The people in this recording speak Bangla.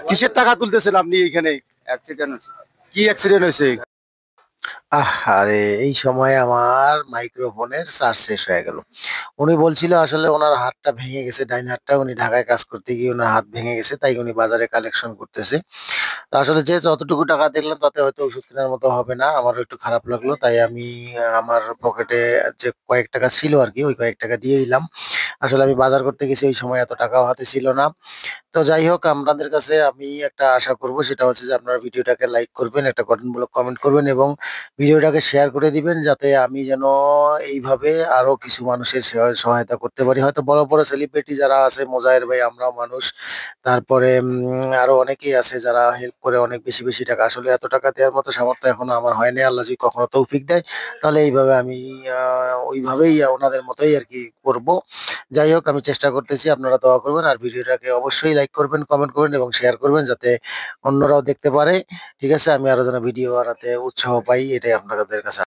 কিসের টাকা তুলতেছেন আপনি এইখানে? অ্যাক্সিডেন্ট হয়েছে। কি অ্যাক্সিডেন্ট হয়েছে? আরে এই সময় আমার মাইক্রোফোনের চার্জ শেষ হয়ে গেল। উনি বলছিল আসলে উনার হাতটা ভেঙে গেছে, ডাইন হাতটা। উনি ঢাকায় কাজ করতে গিয়ে উনার হাত ভেঙে গেছে। তাই উনি বাজারে কালেকশন করতেছে। তো আসলে যে যতটুকু টাকা দেখলাম তাতে হয়তো ওষুধ কেনার মতো হবে না। আমারও একটু খারাপ লাগলো। তাই আমি আমার পকেটে যে কয়েক টাকা ছিল আরকি, ওই কয়েক টাকা দিয়ে দিলাম। আসলে আমি বাজার করতে গেছি ওই সময় এত টাকাও হাতে ছিল না। তো যাই হোক আপনাদের কাছে আমি একটা আশা করব সেটা হচ্ছে যে আপনারা ভিডিওটাকে লাইক করবেন, একটা গঠনমূলক কমেন্ট করবেন এবং ভিডিওটাকে শেয়ার করে দিবেন যাতে আমি যেন এইভাবে আরো কিছু মানুষের সহায়তা করতে পারি। হয়তো বড়, বড় সেলিব্রিটি যারা আছে মোজাহের ভাই, আমরাও মানুষ। তারপরে আরো অনেকেই আছে যারা হেল্প করে অনেক বেশি, বেশি টাকা। আসলে এত টাকা দেওয়ার মতো সামর্থ্য এখনো আমার হয় নাই। আল্লাহ যদি কখনো তৌফিক দেয় তাহলে এইভাবে আমি আ ওইভাবেই ওনাদের মতোই আরকি করব। যাই হোক আমি চেষ্টা করতেছি। আপনারা দোয়া করবেন। আর ভিডিওটাকে অবশ্যই লাইক করবেন, কমেন্ট করবেন এবং শেয়ার করবেন যাতে অন্যরাও দেখতে পারে। ঠিক আছে? আমি আরো যেন ভিডিও বানাতে উৎসাহ পাই এটাই আপনাদের কাছে